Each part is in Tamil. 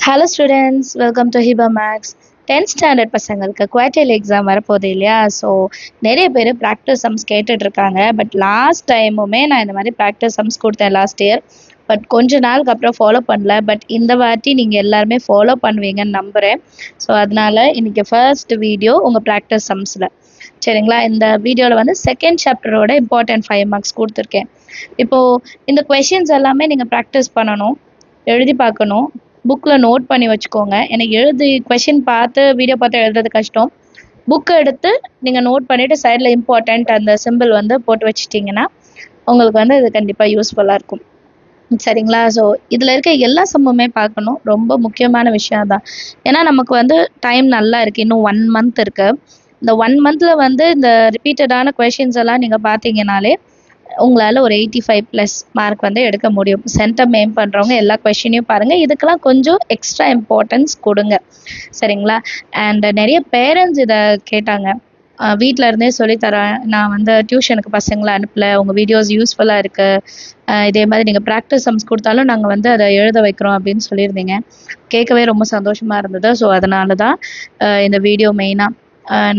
Hello students, welcome to Hiba Max. 10th standard பசங்களுக்கு குவார்டர்லி எக்ஸாம் வரப்போகுது இல்லையா? ஸோ நிறைய பேர் ப்ராக்டிஸ் சம்ஸ் கேட்டுட்ருக்காங்க. பட் லாஸ்ட் டைமுமே நான் இந்த மாதிரி ப்ராக்டிஸ் சம்ஸ் கொடுத்தேன் லாஸ்ட் இயர். பட் கொஞ்ச நாளுக்கு அப்புறம் ஃபாலோ பண்ணல. பட் இந்த வாட்டி நீங்கள் எல்லாருமே ஃபாலோ பண்ணுவீங்கன்னு நம்புகிறேன். ஸோ அதனால் இன்றைக்கி ஃபர்ஸ்ட் வீடியோ உங்கள் ப்ராக்டிஸ் சம்ஸில் சரிங்களா? இந்த வீடியோவில் வந்து செகண்ட் சாப்டரோட இம்பார்ட்டன்ட் 5 மார்க்ஸ் கொடுத்துருக்கேன். இப்போது இந்த கொஷின்ஸ் எல்லாமே நீங்கள் ப்ராக்டிஸ் பண்ணணும், எழுதி பார்க்கணும், புக்கில் நோட் பண்ணி வச்சுக்கோங்க. எனக்கு எழுதி கொஷின் பார்த்து வீடியோ பார்த்து எழுதுறது கஷ்டம். புக்கை எடுத்து நீங்கள் நோட் பண்ணிவிட்டு சைடில் இம்பார்ட்டண்ட் அந்த சிம்பிள் வந்து போட்டு வச்சிட்டிங்கன்னா உங்களுக்கு வந்து இது கண்டிப்பாக யூஸ்ஃபுல்லாக இருக்கும். சரிங்களா? ஸோ இதில் இருக்க எல்லா சம்முமே பார்க்கணும், ரொம்ப முக்கியமான விஷயம் தான். ஏன்னா நமக்கு வந்து டைம் நல்லா இருக்குது, இன்னும் 1 மந்த் இருக்குது. இந்த 1 மந்தில் வந்து இந்த ரிப்பீட்டடான கொஷின்ஸ் எல்லாம் நீங்கள் பார்த்தீங்கனாலே உங்களால் ஒரு 85+ மார்க் வந்து எடுக்க முடியும். சென்டம் எய்ம் பண்ணுறவங்க எல்லா கொஷினையும் பாருங்கள். இதுக்கெல்லாம் கொஞ்சம் எக்ஸ்ட்ரா இம்பார்ட்டன்ஸ் கொடுங்க. சரிங்களா? அண்ட் நிறைய பேரண்ட்ஸ் இதை கேட்டாங்க, வீட்டில் இருந்தே சொல்லித்தரேன், நான் வந்து டியூஷனுக்கு பசங்களை அனுப்பலை, உங்கள் வீடியோஸ் யூஸ்ஃபுல்லாக இருக்குது, இதே மாதிரி நீங்கள் ப்ராக்டிஸ் சம்ஸ் கொடுத்தாலும் நாங்கள் வந்து அதை எழுத வைக்கிறோம் அப்படின்னு சொல்லியிருந்தீங்க. கேட்கவே ரொம்ப சந்தோஷமாக இருந்தது. ஸோ அதனால தான் இந்த வீடியோ மெயினாக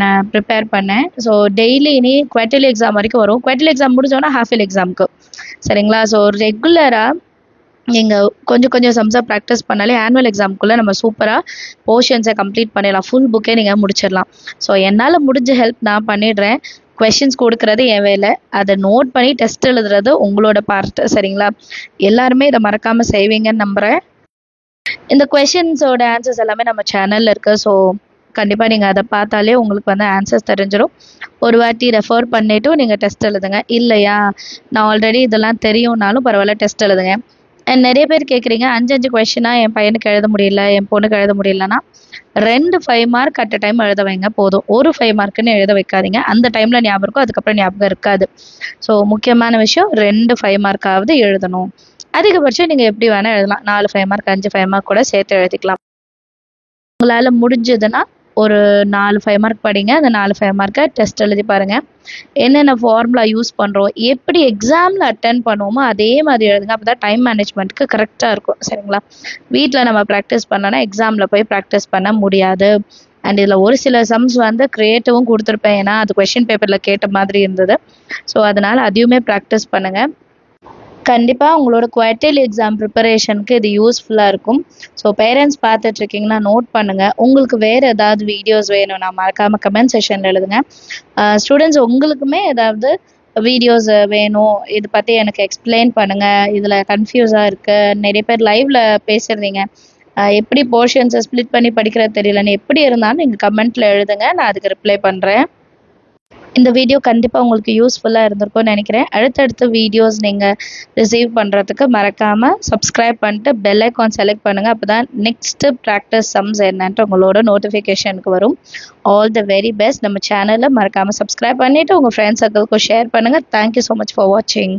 நான் ப்ரிப்பேர் பண்ணேன். ஸோ டெய்லி இனி குவார்டர்லி எக்ஸாம் வரைக்கும் வரும். குவார்டர்லி எக்ஸாம் முடிஞ்சோன்னா ஹாஃப் இயர்லி எக்ஸாமுக்கு. சரிங்களா? ஸோ ரெகுலராக நீங்கள் கொஞ்சம் சம்ஸாக ப்ராக்டிஸ் பண்ணாலே ஆனுவல் எக்ஸாமுக்குள்ளே நம்ம சூப்பராக போர்ஷன்ஸை கம்ப்ளீட் பண்ணிடலாம். ஃபுல் புக்கே நீங்கள் முடிச்சிடலாம். ஸோ என்னால் முடிஞ்ச ஹெல்ப் நான் பண்ணிடுறேன். கொஷின்ஸ் கொடுக்குறது என் வேலை, அதை நோட் பண்ணி டெஸ்ட் எழுதுறது உங்களோட பார்ட். சரிங்களா? எல்லாருமே இதை மறக்காமல் செய்வீங்கன்னு நம்புகிறேன். இந்த கொஷின்ஸோட ஆன்சர்ஸ் எல்லாமே நம்ம சேனலில் இருக்குது. ஸோ கண்டிப்பாக நீங்கள் அதை பார்த்தாலே உங்களுக்கு வந்து ஆன்சர்ஸ் தெரிஞ்சிடும். ஒரு வாட்டி ரெஃபர் பண்ணிவிட்டு நீங்கள் டெஸ்ட் எழுதுங்க. இல்லையா நான் ஆல்ரெடி இதெல்லாம் தெரியும்னாலும் பரவாயில்ல, டெஸ்ட் எழுதுங்க. அண்ட் நிறைய பேர் கேட்குறீங்க 5 கொஷினாக என் பையனுக்கு எழுத முடியல, என் பொண்ணுக்கு எழுத முடியலன்னா 2 5 மார்க் அட் டைம் எழுத வைங்க போதும். ஒரு 5 மார்க்குன்னு எழுத வைக்காதீங்க. அந்த டைமில் ஞாபகம் இருக்கும், அதுக்கப்புறம் ஞாபகம் இருக்காது. ஸோ முக்கியமான விஷயம் 2 5 மார்க்காவது எழுதணும். அதிகபட்சம் நீங்கள் எப்படி வேணால் எழுதலாம். 4 5 மார்க் 5 5 மார்க் கூட சேர்த்து எழுதிக்கலாம். உங்களால் முடிஞ்சதுன்னா ஒரு 4 5 மார்க் படிங்க. அந்த 4 5 மார்க்கை டெஸ்ட் எழுதி பாருங்கள். என்னென்ன ஃபார்முலா யூஸ் பண்ணுறோம், எப்படி எக்ஸாமில் அட்டன் பண்ணுவோமோ அதே மாதிரி எழுதுங்க. அப்போ தான் டைம் மேனேஜ்மெண்ட்டுக்கு கரெக்டாக இருக்கும். சரிங்களா? வீட்டில் நம்ம ப்ராக்டிஸ் பண்ணோன்னா எக்ஸாமில் போய் ப்ராக்டிஸ் பண்ண முடியாது. அண்ட் இதில் ஒரு சில சம்ஸ் வந்து க்ரியேட்டிவும் கொடுத்துருப்பேன், ஏன்னா அது கொஷின் பேப்பரில் கேட்ட மாதிரி இருந்தது. ஸோ அதனால் அதையுமே ப்ராக்டிஸ் பண்ணுங்கள். கண்டிப்பாக உங்களோட குவார்டர்லி எக்ஸாம் ப்ரிப்பரேஷனுக்கு இது யூஸ்ஃபுல்லாக இருக்கும். ஸோ பேரண்ட்ஸ் பார்த்துட்ருக்கீங்கன்னா நோட் பண்ணுங்கள். உங்களுக்கு வேறு ஏதாவது வீடியோஸ் வேணும்னா மறக்காமல் கமெண்ட் செஷனில் எழுதுங்க. ஸ்டூடெண்ட்ஸ் உங்களுக்குமே ஏதாவது வீடியோஸ் வேணும், இது பற்றி எனக்கு எக்ஸ்பிளைன் பண்ணுங்கள், இதில் கன்ஃபியூஸாக இருக்குது, நிறைய பேர் லைவில் பேசியிருந்தீங்க, எப்படி போர்ஷன்ஸை ஸ்ப்ளிட் பண்ணி படிக்கிறது தெரியலன்னு, எப்படி இருந்தாலும் நீங்கள் கமெண்ட்டில் எழுதுங்க, நான் அதுக்கு ரிப்ளை பண்ணுறேன். இந்த வீடியோ கண்டிப்பாக உங்களுக்கு யூஸ்ஃபுல்லாக இருந்திருக்கும்னு நினைக்கிறேன். அடுத்தடுத்த வீடியோஸ் நீங்கள் ரிசீவ் பண்ணுறதுக்கு மறக்காமல் சப்ஸ்கிரைப் பண்ணிட்டு பெல் ஐக்கான் செலக்ட் பண்ணுங்கள். அப்போ தான் நெக்ஸ்ட்டு ப்ராக்டிஸ் சம்ஸ் என்னன்ட்டு உங்களோட நோட்டிஃபிகேஷனுக்கு வரும். All the very best. நம்ம சேனலை மறக்காமல் சப்ஸ்கிரைப் பண்ணிவிட்டு உங்கள் ஃப்ரெண்ட்ஸ் சர்க்கிள்க்கும் ஷேர் பண்ணுங்கள். தேங்க்யூ ஸோ மச் ஃபார் வாட்சிங்.